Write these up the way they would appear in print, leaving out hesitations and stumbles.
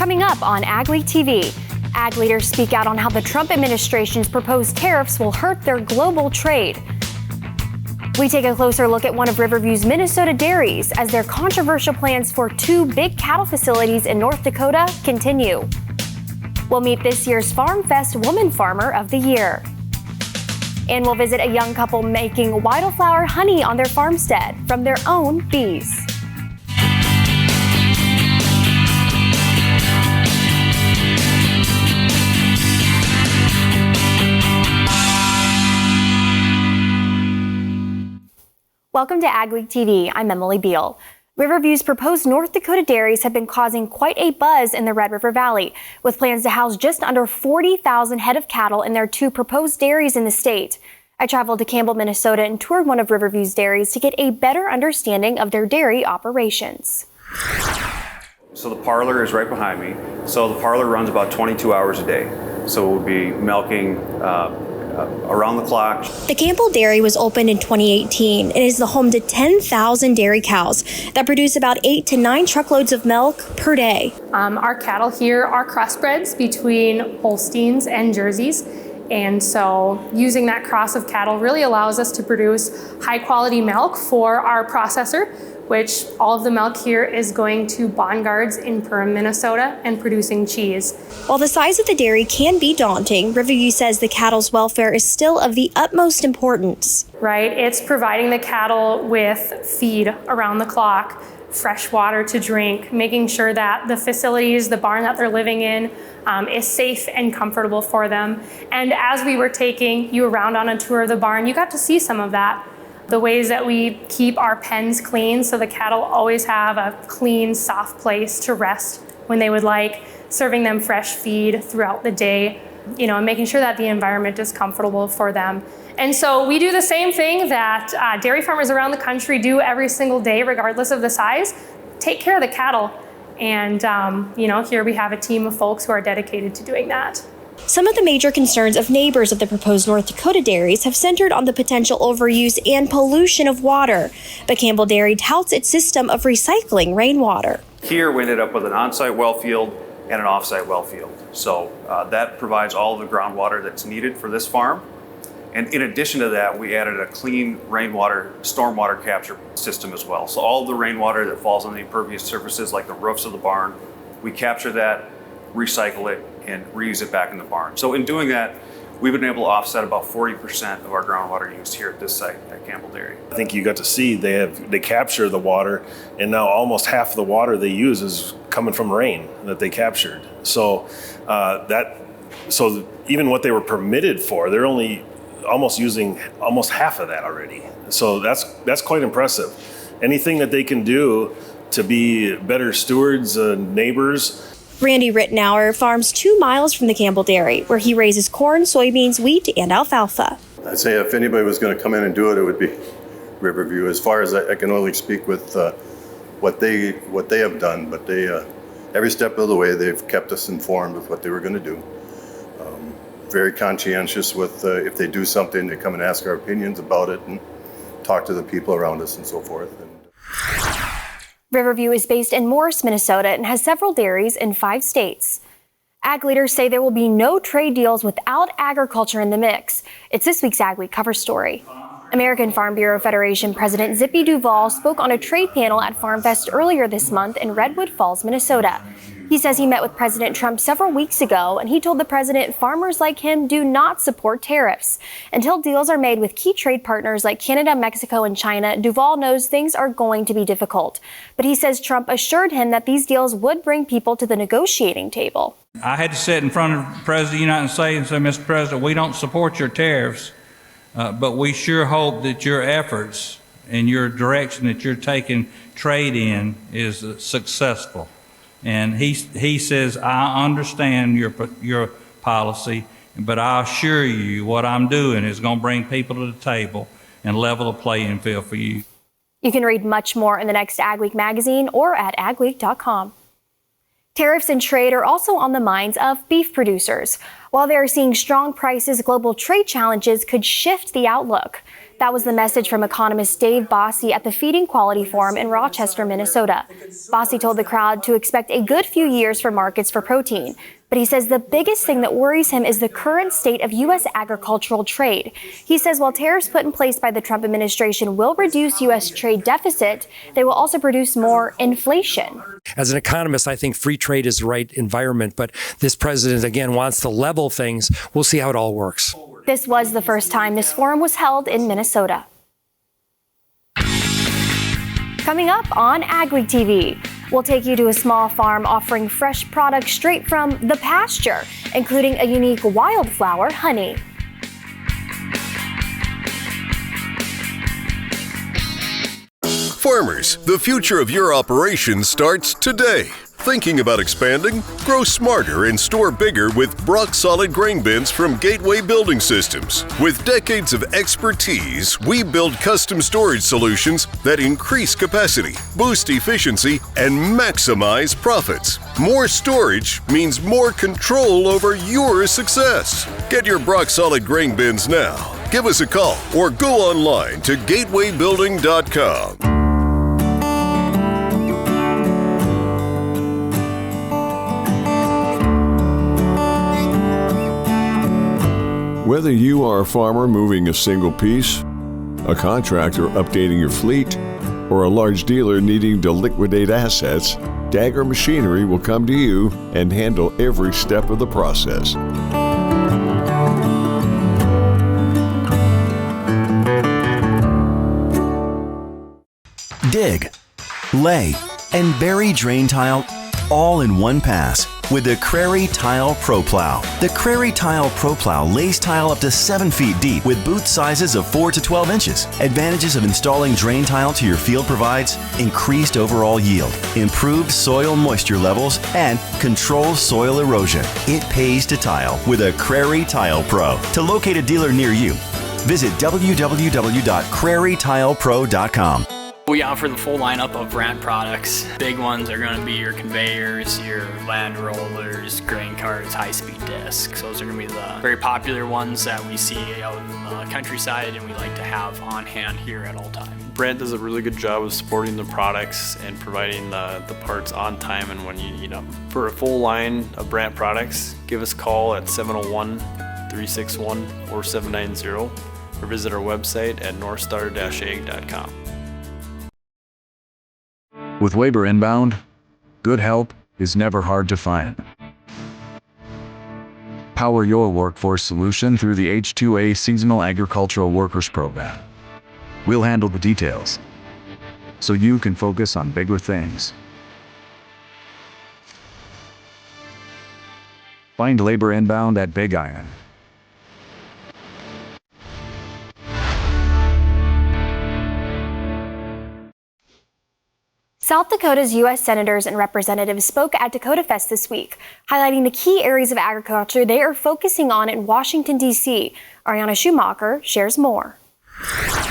Coming up on AgweekTV, ag leaders speak out on how the Trump administration's proposed tariffs will hurt their global trade. We take a closer look at one of Riverview's Minnesota dairies as their controversial plans for 2 big cattle facilities in North Dakota continue. We'll meet this year's Farm Fest Woman Farmer of the Year. And we'll visit a young couple making wildflower honey on their farmstead from their own bees. Welcome to AgweekTV. I'm Emily Beal. Riverview's proposed North Dakota dairies have been causing quite a buzz in the Red River Valley, with plans to house just under 40,000 head of cattle in their 2 proposed dairies in the state. I traveled to Campbell, Minnesota and toured one of Riverview's dairies to get a better understanding of their dairy operations. So the parlor is right behind me. So the parlor runs about 22 hours a day. So we'll be milking around the clock. The Campbell Dairy was opened in 2018 and is the home to 10,000 dairy cows that produce about 8 to 9 truckloads of milk per day. Our cattle here are crossbreds between Holsteins and Jerseys. And so using that cross of cattle really allows us to produce high quality milk for our processor, which all of the milk here is going to Bongards in Perham, Minnesota, and producing cheese. While the size of the dairy can be daunting, Riverview says the cattle's welfare is still of the utmost importance. Right, it's providing the cattle with feed around the clock, fresh water to drink, making sure that the facilities, the barn that they're living in, is safe and comfortable for them. And as we were taking you around on a tour of the barn, you got to see some of that. The ways that we keep our pens clean so the cattle always have a clean, soft place to rest when they would like, serving them fresh feed throughout the day, and making sure that the environment is comfortable for them. And so we do the same thing that dairy farmers around the country do every single day, regardless of the size, take care of the cattle. And, here we have a team of folks who are dedicated to doing that. Some of the major concerns of neighbors of the proposed North Dakota dairies have centered on the potential overuse and pollution of water, but Campbell Dairy touts its system of recycling rainwater. Here we ended up with an on-site well field and an off-site well field. So that provides all the groundwater that's needed for this farm. And in addition to that, we added a clean rainwater, stormwater capture system as well. So all the rainwater that falls on the impervious surfaces like the roofs of the barn, we capture that, recycle it, and reuse it back in the barn. So in doing that, we've been able to offset about 40% of our groundwater use here at this site at Campbell Dairy. I think you got to see they capture the water, and now almost half the water they use is coming from rain that they captured. So even what they were permitted for, they're only almost using almost half of that already. So that's quite impressive. Anything that they can do to be better stewards, neighbors. Randy Rittenauer farms 2 miles from the Campbell Dairy, where he raises corn, soybeans, wheat, and alfalfa. I'd say if anybody was going to come in and do it, it would be Riverview. As far as I can only speak with what they have done, but they every step of the way they've kept us informed of what they were going to do. Very conscientious with if they do something, they come and ask our opinions about it and talk to the people around us and so forth. Riverview is based in Morris, Minnesota, and has several dairies in 5 states. Ag leaders say there will be no trade deals without agriculture in the mix. It's this week's Ag Week cover story. American Farm Bureau Federation President Zippy Duvall spoke on a trade panel at Farm Fest earlier this month in Redwood Falls, Minnesota. He says he met with President Trump several weeks ago, and he told the president farmers like him do not support tariffs. Until deals are made with key trade partners like Canada, Mexico, and China, Duvall knows things are going to be difficult. But he says Trump assured him that these deals would bring people to the negotiating table. I had to sit in front of the President of the United States and say, Mr. President, we don't support your tariffs, but we sure hope that your efforts and your direction that you're taking trade in is successful. And he says, I understand your policy, but I assure you what I'm doing is going to bring people to the table and level the playing field for you. You can read much more in the next Ag Week magazine or at agweek.com. Tariffs and trade are also on the minds of beef producers. While they are seeing strong prices, global trade challenges could shift the outlook. That was the message from economist Dave Bossie at the Feeding Quality Forum in Rochester, Minnesota. Bossie told the crowd to expect a good few years for markets for protein. But he says the biggest thing that worries him is the current state of U.S. agricultural trade. He says while tariffs put in place by the Trump administration will reduce U.S. trade deficit, they will also produce more inflation. As an economist, I think free trade is the right environment, but this president, again, wants to level things. We'll see how it all works. This was the first time this forum was held in Minnesota. Coming up on AgweekTV, we'll take you to a small farm offering fresh products straight from the pasture, including a unique wildflower honey. Farmers, the future of your operation starts today. Thinking about expanding? Grow smarter and store bigger with rock-solid grain bins from Gateway Building Systems. With decades of expertise, we build custom storage solutions that increase capacity, boost efficiency, and maximize profits. More storage means more control over your success. Get your rock-solid grain bins now. Give us a call or go online to gatewaybuilding.com. Whether you are a farmer moving a single piece, a contractor updating your fleet, or a large dealer needing to liquidate assets, Dagger Machinery will come to you and handle every step of the process. Dig, lay, and bury drain tile all in one pass with the Crary Tile Pro Plow. The Crary Tile Pro Plow lays tile up to 7 feet deep with boot sizes of 4 to 12 inches. Advantages of installing drain tile to your field provides increased overall yield, improved soil moisture levels, and controls soil erosion. It pays to tile with a Crary Tile Pro. To locate a dealer near you, visit www.crarytilepro.com. We offer the full lineup of brand products. Big ones are going to be your conveyors, your land rollers, grain carts, high-speed discs. Those are going to be the very popular ones that we see out in the countryside and we like to have on hand here at all times. Brent does a really good job of supporting the products and providing the parts on time and when you need them. For a full line of Brent products, give us a call at 701-361-4790 or visit our website at northstar-ag.com. With labor inbound, good help is never hard to find. Power your workforce solution through the H2A Seasonal Agricultural Workers Program. We'll handle the details, so you can focus on bigger things. Find labor inbound at Big Iron. South Dakota's U.S. senators and representatives spoke at Dakotafest this week, highlighting the key areas of agriculture they are focusing on in Washington, D.C. Ariana Schumacher shares more.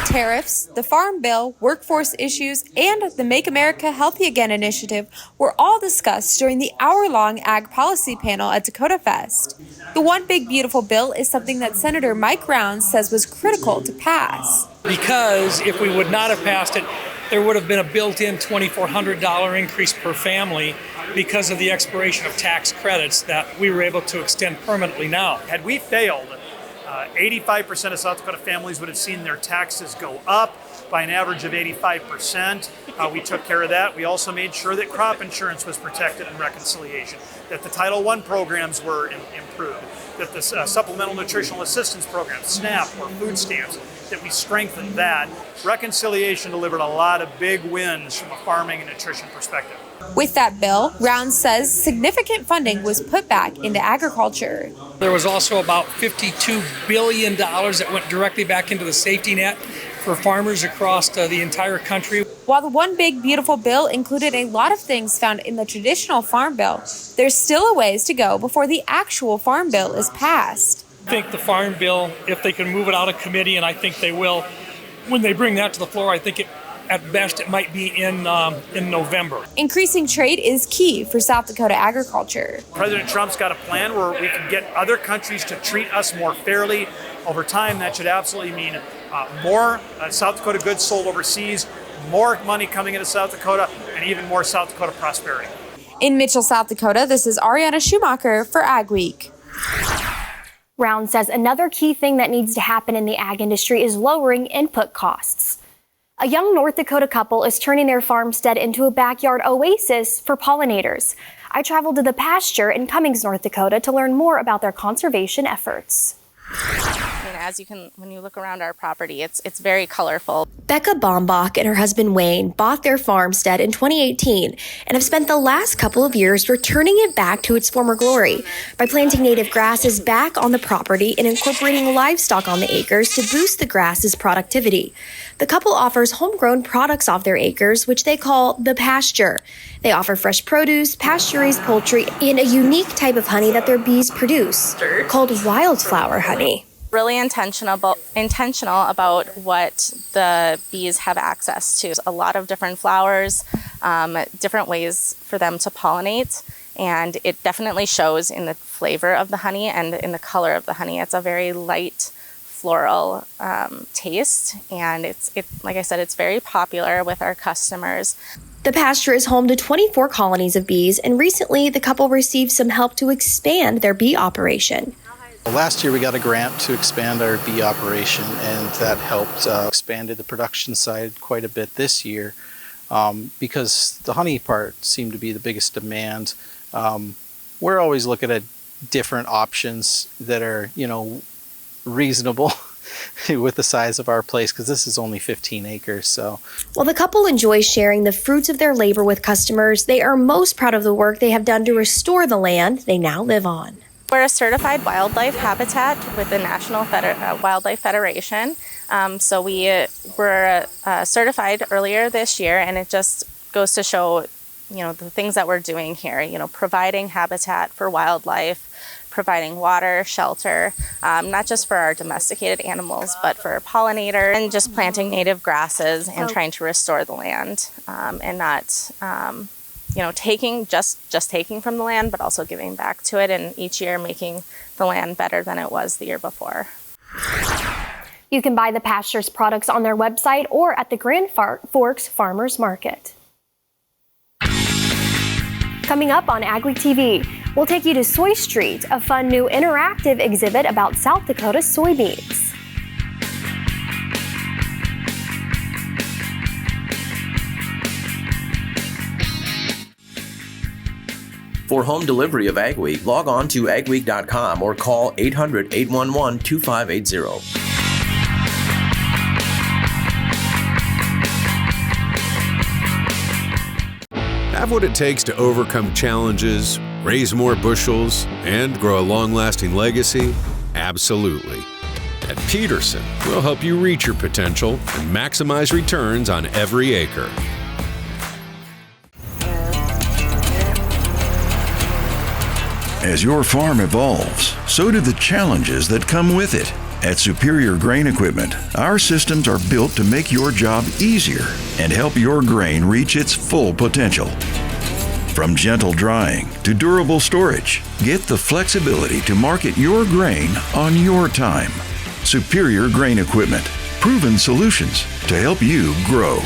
Tariffs, the Farm Bill, workforce issues, and the Make America Healthy Again initiative were all discussed during the hour-long ag policy panel at Dakotafest. The One Big Beautiful Bill is something that Senator Mike Rounds says was critical to pass. Because if we would not have passed it, there would have been a built-in $2,400 increase per family because of the expiration of tax credits that we were able to extend permanently now. Had we failed, 85% of South Dakota families would have seen their taxes go up by an average of 85%. We took care of that. We also made sure that crop insurance was protected in reconciliation, that the Title I programs were improved, that the Supplemental Nutritional Assistance Program, SNAP, or food stamps, that we strengthened that. Reconciliation delivered a lot of big wins from a farming and nutrition perspective. With that bill, Rounds says significant funding was put back into agriculture. There was also about $52 billion that went directly back into the safety net for farmers across the entire country. While the One Big Beautiful Bill included a lot of things found in the traditional Farm Bill, there's still a ways to go before the actual Farm Bill is passed. I think the Farm Bill, if they can move it out of committee, and I think they will, when they bring that to the floor, I think at best it might be in November. Increasing trade is key for South Dakota agriculture. President Trump's got a plan where we can get other countries to treat us more fairly. Over time, that should absolutely mean more South Dakota goods sold overseas, more money coming into South Dakota, and even more South Dakota prosperity. In Mitchell, South Dakota, this is Ariana Schumacher for AgWeek. Round says another key thing that needs to happen in the ag industry is lowering input costs. A young North Dakota couple is turning their farmstead into a backyard oasis for pollinators. I traveled to the Pasture in Cummings, North Dakota to learn more about their conservation efforts. As you can, when you look around our property, it's very colorful. Becca Bombach and her husband Wayne bought their farmstead in 2018 and have spent the last couple of years returning it back to its former glory by planting native grasses back on the property and incorporating livestock on the acres to boost the grass's productivity. The couple offers homegrown products off their acres, which they call the Pasture. They offer fresh produce, pasture-raised poultry, and a unique type of honey that their bees produce, called wildflower honey. Really intentional about what the bees have access to. A lot of different flowers, different ways for them to pollinate, and it definitely shows in the flavor of the honey and in the color of the honey. It's a very light floral taste, and it's like I said, it's very popular with our customers. The Pasture is home to 24 colonies of bees, and recently the couple received some help to expand their bee operation. Last year we got a grant to expand our bee operation, and that helped expanded the production side quite a bit this year because the honey part seemed to be the biggest demand. We're always looking at different options that are, reasonable with the size of our place, because this is only 15 acres. So while the couple enjoys sharing the fruits of their labor with customers, they are most proud of the work they have done to restore the land they now live on. We're a certified wildlife habitat with the National Wildlife Federation. So we were certified earlier this year, and it just goes to show, the things that we're doing here, providing habitat for wildlife, providing water, shelter, not just for our domesticated animals, but for pollinators, and just planting native grasses and trying to restore the land and not taking from the land, but also giving back to it, and each year making the land better than it was the year before. You can buy the Pasture's products on their website or at the Grand Forks Farmers Market. Coming up on AgweekTV, we'll take you to Soy Street, a fun new interactive exhibit about South Dakota soybeans. For home delivery of AgWeek, log on to agweek.com or call 800-811-2580. Have what it takes to overcome challenges, raise more bushels, and grow a long-lasting legacy? Absolutely. At Peterson, we'll help you reach your potential and maximize returns on every acre. As your farm evolves, so do the challenges that come with it. At Superior Grain Equipment, our systems are built to make your job easier and help your grain reach its full potential. From gentle drying to durable storage, get the flexibility to market your grain on your time. Superior Grain Equipment, proven solutions to help you grow.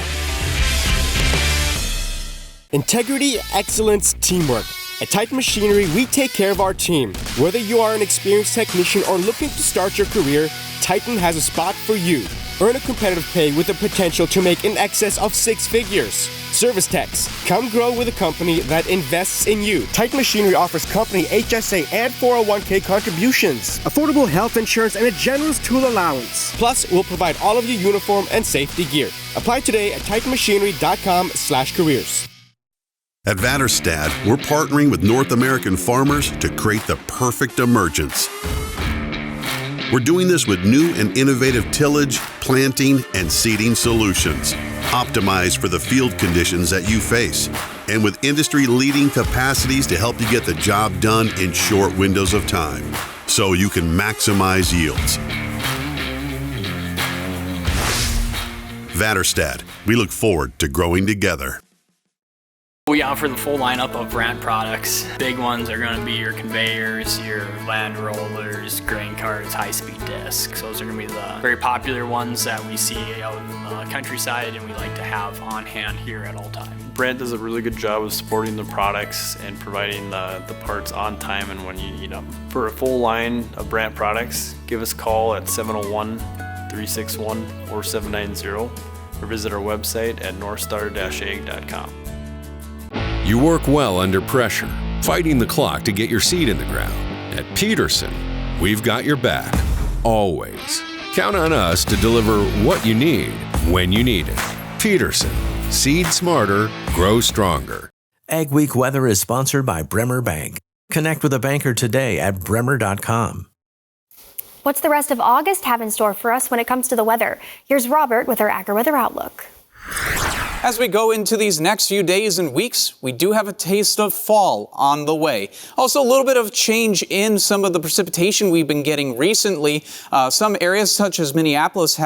Integrity, excellence, teamwork. At Titan Machinery, we take care of our team. Whether you are an experienced technician or looking to start your career, Titan has a spot for you. Earn a competitive pay with the potential to make in excess of 6 figures. Service techs, come grow with a company that invests in you. Titan Machinery offers company HSA and 401k contributions, affordable health insurance, and a generous tool allowance. Plus, we'll provide all of your uniform and safety gear. Apply today at titanmachinery.com/careers. At Vatterstad, we're partnering with North American farmers to create the perfect emergence. We're doing this with new and innovative tillage, planting, and seeding solutions, optimized for the field conditions that you face, and with industry-leading capacities to help you get the job done in short windows of time, so you can maximize yields. Vatterstad, we look forward to growing together. We offer the full lineup of brand products. Big ones are going to be your conveyors, your land rollers, grain carts, high-speed discs. Those are going to be the very popular ones that we see out in the countryside and we like to have on hand here at all times. Brand does a really good job of supporting the products and providing the parts on time and when you need them. For a full line of brand products, give us a call at 701-361-4790 or visit our website at northstar-ag.com. You work well under pressure, fighting the clock to get your seed in the ground. At Peterson, we've got your back, always. Count on us to deliver what you need, when you need it. Peterson, seed smarter, grow stronger. AgWeek weather is sponsored by Bremer Bank. Connect with a banker today at bremer.com. What's the rest of August have in store for us when it comes to the weather? Here's Robert with our AgriWeather Outlook. As we go into these next few days and weeks, we do have a taste of fall on the way. Also, a little bit of change in some of the precipitation we've been getting recently. Some areas such as Minneapolis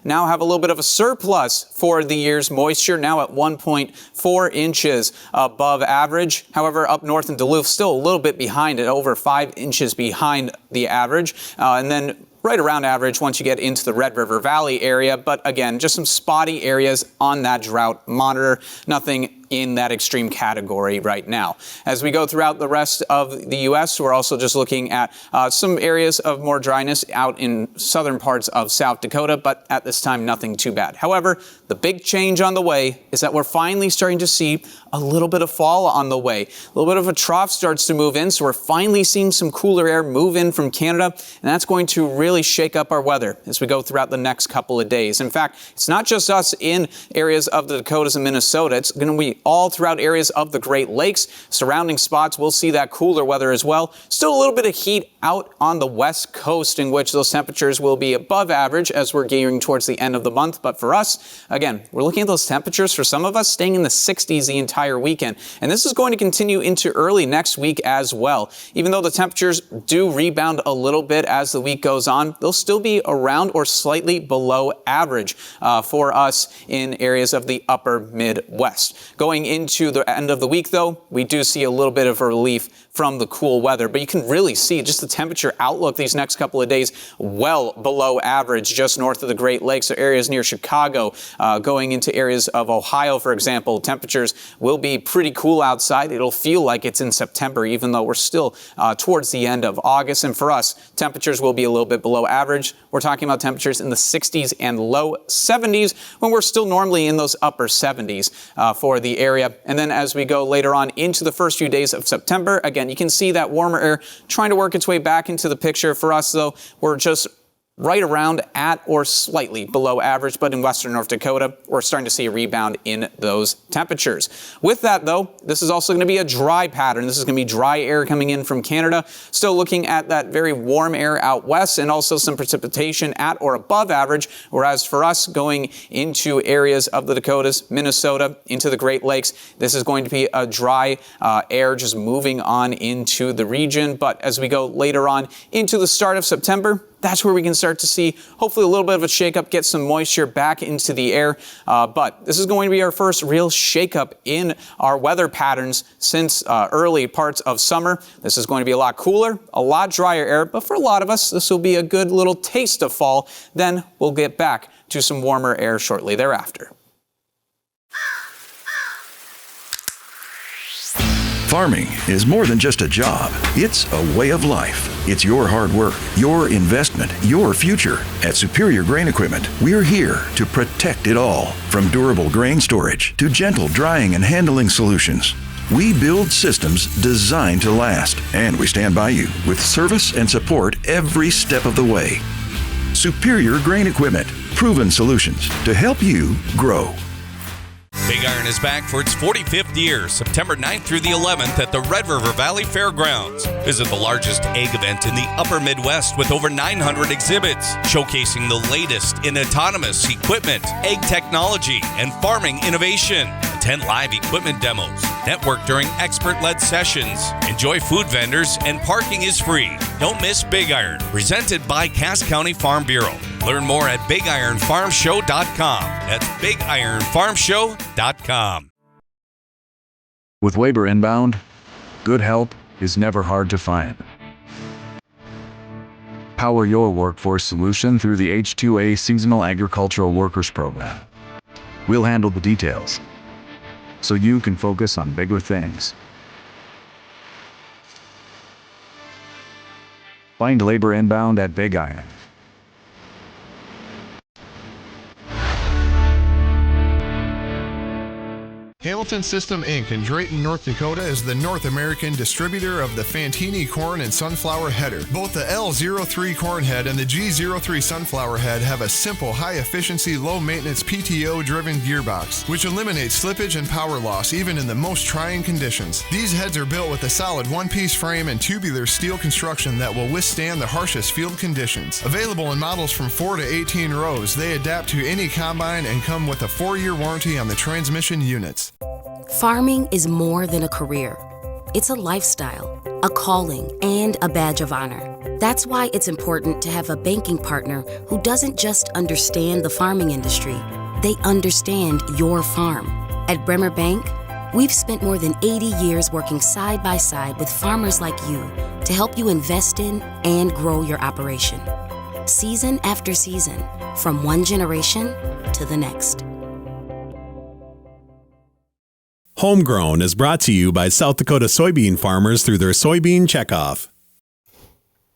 now have a little bit of a surplus for the year's moisture, now at 1.4 inches above average. However, up north in Duluth, still a little bit behind it, over 5 inches behind the average. And then right around average once you get into the Red River Valley area. But again, just some spotty areas on that drought monitor. Nothing in that extreme category right now. As we go throughout the rest of the U.S., we're also just looking at some areas of more dryness out in southern parts of South Dakota, but at this time, nothing too bad. However, the big change on the way is that we're finally starting to see a little bit of fall on the way. A little bit of a trough starts to move in, so we're finally seeing some cooler air move in from Canada, and that's going to really shake up our weather as we go throughout the next couple of days. In fact, it's not just us in areas of the Dakotas and Minnesota. It's going to be all throughout areas of the Great Lakes. Surrounding spots, we'll see that cooler weather as well. Still a little bit of heat out on the west coast in which those temperatures will be above average as we're gearing towards the end of the month. But for us, again, we're looking at those temperatures for some of us staying in the 60s the entire weekend. And this is going to continue into early next week as well. Even though the temperatures do rebound a little bit as the week goes on, they'll still be around or slightly below average for us in areas of the upper Midwest. Going into the end of the week, though, we do see a little bit of a relief from the cool weather, but you can really see just the temperature outlook these next couple of days well below average just north of the Great Lakes, so areas near Chicago, going into areas of Ohio, for example. Temperatures will be pretty cool outside. It'll feel like it's in September, even though we're still towards the end of August. And for us, temperatures will be a little bit below average. We're talking about temperatures in the 60s and low 70s when we're still normally in those upper 70s for the area. And then as we go later on into the first few days of September, again, you can see that warmer air trying to work its way back into the picture. For us, though, we're just right around at or slightly below average, but in western North Dakota, we're starting to see a rebound in those temperatures. With that, though, this is also going to be a dry pattern. This is going to be dry air coming in from Canada. Still looking at that very warm air out west and also some precipitation at or above average, whereas for us going into areas of the Dakotas, Minnesota, into the Great Lakes, this is going to be a dry air just moving on into the region. But as we go later on into the start of September, that's where we can start to see hopefully a little bit of a shakeup, get some moisture back into the air. But this is going to be our first real shakeup in our weather patterns since early parts of summer. This is going to be a lot cooler, a lot drier air, but for a lot of us, this will be a good little taste of fall. Then we'll get back to some warmer air shortly thereafter. Farming is more than just a job. It's a way of life. It's your hard work, your investment, your future. At Superior Grain Equipment, we're here to protect it all. From durable grain storage to gentle drying and handling solutions. We build systems designed to last, and we stand by you with service and support every step of the way. Superior Grain Equipment, proven solutions to help you grow. Big Iron is back for its 45th year, September 9th through the 11th at the Red River Valley Fairgrounds. Visit the largest egg event in the upper Midwest with over 900 exhibits, showcasing the latest in autonomous equipment, egg technology, and farming innovation. Attend live equipment demos, network during expert-led sessions, enjoy food vendors, and parking is free. Don't miss Big Iron, presented by Cass County Farm Bureau. Learn more at BigIronFarmShow.com. That's BigIronFarmShow.com. With labor inbound, good help is never hard to find. Power your workforce solution through the H2A Seasonal Agricultural Workers Program. We'll handle the details, so you can focus on bigger things. Find labor inbound at Big Iron. Hamilton System Inc. in Drayton, North Dakota is the North American distributor of the Fantini corn and sunflower header. Both the L03 corn head and the G03 sunflower head have a simple, high-efficiency, low-maintenance PTO-driven gearbox, which eliminates slippage and power loss even in the most trying conditions. These heads are built with a solid one-piece frame and tubular steel construction that will withstand the harshest field conditions. Available in models from 4 to 18 rows, they adapt to any combine and come with a 4-year warranty on the transmission units. Farming is more than a career. It's a lifestyle, a calling, and a badge of honor. That's why it's important to have a banking partner who doesn't just understand the farming industry, they understand your farm. At Bremer Bank, we've spent more than 80 years working side by side with farmers like you to help you invest in and grow your operation. Season after season, from one generation to the next. Homegrown is brought to you by South Dakota soybean farmers through their Soybean Checkoff.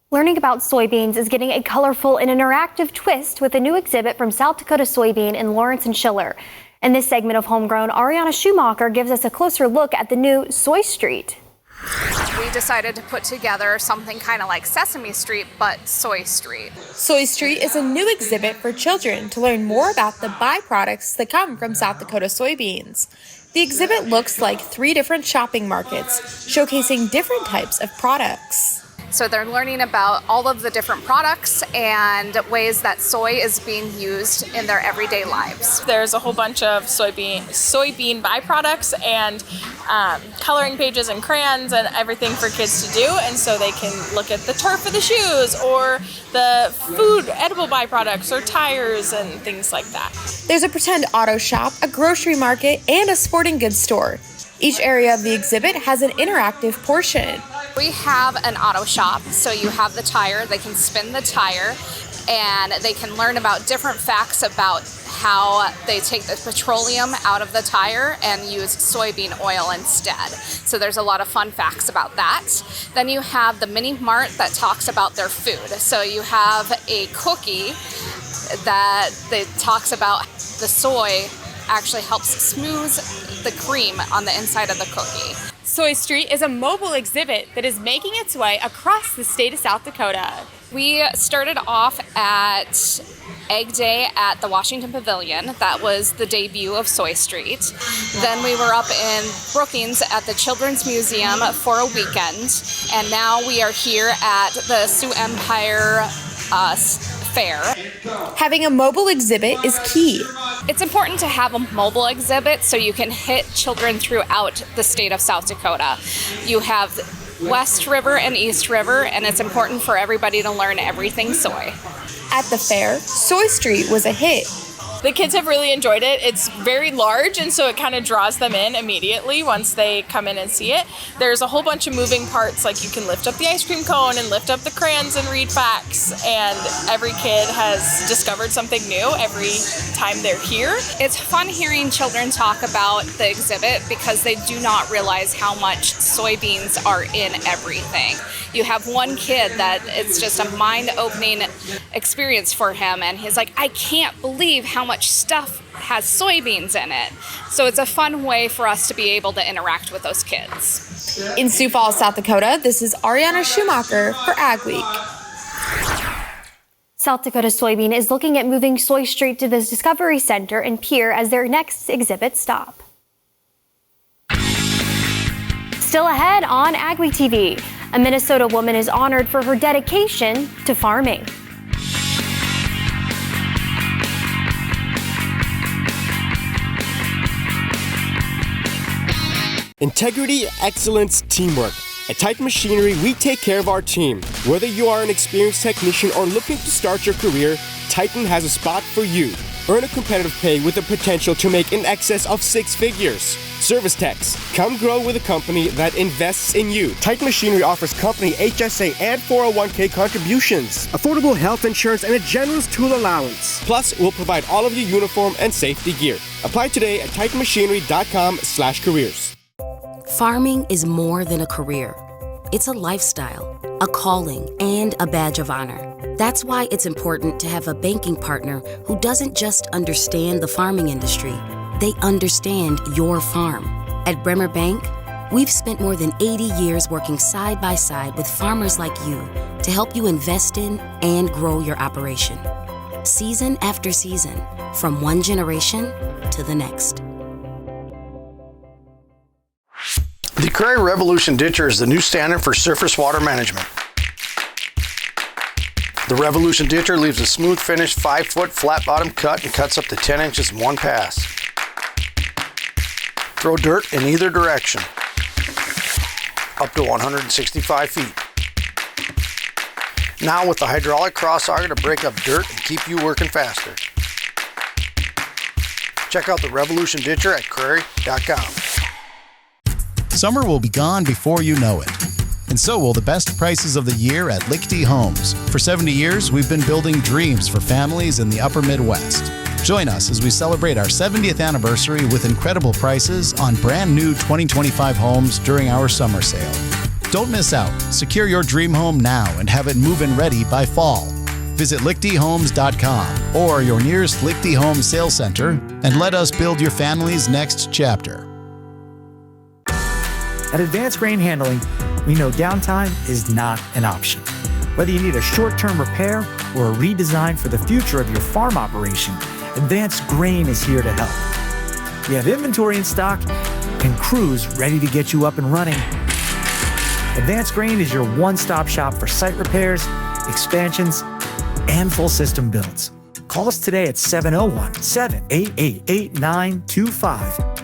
Learning about soybeans is getting a colorful and interactive twist with a new exhibit from South Dakota Soybean in Lawrence and Schiller. In this segment of Homegrown, Ariana Schumacher gives us a closer look at the new Soy Street. We decided to put together something kind of like Sesame Street, but Soy Street. Soy Street is a new exhibit for children to learn more about the byproducts that come from South Dakota soybeans. The exhibit looks like 3 different shopping markets, showcasing different types of products. So they're learning about all of the different products and ways that soy is being used in their everyday lives. There's a whole bunch of soybean byproducts and coloring pages and crayons and everything for kids to do. And so they can look at the turf of the shoes or the food, edible byproducts or tires and things like that. There's a pretend auto shop, a grocery market, and a sporting goods store. Each area of the exhibit has an interactive portion. We have an auto shop, so you have the tire, they can spin the tire, and they can learn about different facts about how they take the petroleum out of the tire and use soybean oil instead. So there's a lot of fun facts about that. Then you have the mini mart that talks about their food. So you have a cookie that talks about the soy actually helps smooth the cream on the inside of the cookie. Soy Street is a mobile exhibit that is making its way across the state of South Dakota. We started off at Egg Day at the Washington Pavilion. That was the debut of Soy Street. Then we were up in Brookings at the Children's Museum for a weekend. And now we are here at the Sioux Empire Fair. Having a mobile exhibit is key. It's important to have a mobile exhibit so you can hit children throughout the state of South Dakota. You have West River and East River, and it's important for everybody to learn everything soy. At the fair, Soy Street was a hit. The kids have really enjoyed it. It's very large, and so it kind of draws them in immediately once they come in and see it. There's a whole bunch of moving parts, like you can lift up the ice cream cone and lift up the crayons and read facts, and every kid has discovered something new every time they're here. It's fun hearing children talk about the exhibit because they do not realize how much soybeans are in everything. You have one kid that it's just a mind-opening experience for him, and he's like, I can't believe how much stuff has soybeans in it. So it's a fun way for us to be able to interact with those kids. In Sioux Falls, South Dakota, this is Ariana Schumacher for AgWeek. South Dakota Soybean is looking at moving Soy Street to the Discovery Center in Pierre as their next exhibit stop. Still ahead on AgweekTV, a Minnesota woman is honored for her dedication to farming. Integrity, excellence, teamwork. At Titan Machinery, we take care of our team. Whether you are an experienced technician or looking to start your career, Titan has a spot for you. Earn a competitive pay with the potential to make in excess of 6 figures. Service techs, come grow with a company that invests in you. Titan Machinery offers company HSA and 401k contributions, affordable health insurance, and a generous tool allowance. Plus, we'll provide all of your uniform and safety gear. Apply today at titanmachinery.com/careers. Farming is more than a career. It's a lifestyle, a calling, and a badge of honor. That's why it's important to have a banking partner who doesn't just understand the farming industry, they understand your farm. At Bremer Bank, we've spent more than 80 years working side by side with farmers like you to help you invest in and grow your operation. Season after season, from one generation to the next. The Prairie Revolution Ditcher is the new standard for surface water management. The Revolution Ditcher leaves a smooth finished 5-foot flat bottom cut and cuts up to 10 inches in one pass. Throw dirt in either direction, up to 165 feet. Now with the hydraulic cross auger to break up dirt and keep you working faster. Check out the Revolution Ditcher at Prairie.com. Summer will be gone before you know it. And so will the best prices of the year at Lichty Homes. For 70 years, we've been building dreams for families in the upper Midwest. Join us as we celebrate our 70th anniversary with incredible prices on brand new 2025 homes during our summer sale. Don't miss out. Secure your dream home now and have it move-in ready by fall. Visit lichtyhomes.com or your nearest Lichty Homes Sales Center and let us build your family's next chapter. At Advanced Grain Handling, we know downtime is not an option. Whether you need a short-term repair or a redesign for the future of your farm operation, Advanced Grain is here to help. We have inventory in stock and crews ready to get you up and running. Advanced Grain is your one-stop shop for site repairs, expansions, and full system builds. Call us today at 701-788-8925.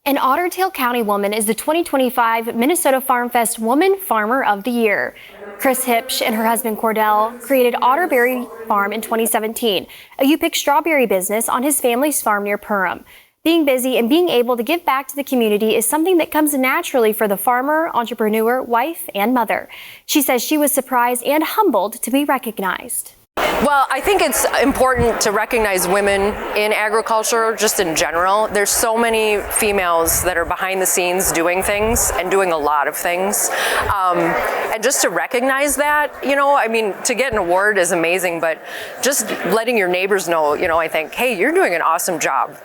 An Otter Tail County woman is the 2025 Minnesota Farm Fest Woman Farmer of the Year. Chris Hipsch and her husband Cordell created Otterberry Farm in 2017, a AGWEEK strawberry business on his family's farm near Perham. Being busy and being able to give back to the community is something that comes naturally for the farmer, entrepreneur, wife, and mother. She says she was surprised and humbled to be recognized. Well, I think it's important to recognize women in agriculture just in general. There's so many females that are behind the scenes doing things and doing a lot of things. And just to recognize that, I mean, to get an award is amazing, but just letting your neighbors know, I think, hey, you're doing an awesome job.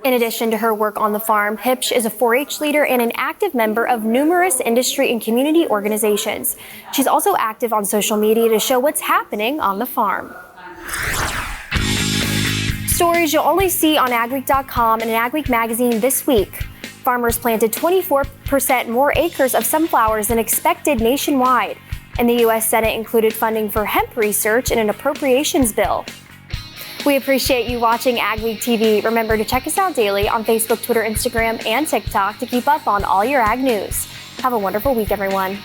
In addition to her work on the farm, Hipsch is a 4-H leader and an active member of numerous industry and community organizations. She's also active on social media to show what's happening on the farm. Stories you'll only see on AgWeek.com and in AgWeek magazine this week. Farmers planted 24% more acres of sunflowers than expected nationwide. And the U.S. Senate included funding for hemp research in an appropriations bill. We appreciate you watching AgweekTV. Remember to check us out daily on Facebook, Twitter, Instagram, and TikTok to keep up on all your ag news. Have a wonderful week, everyone.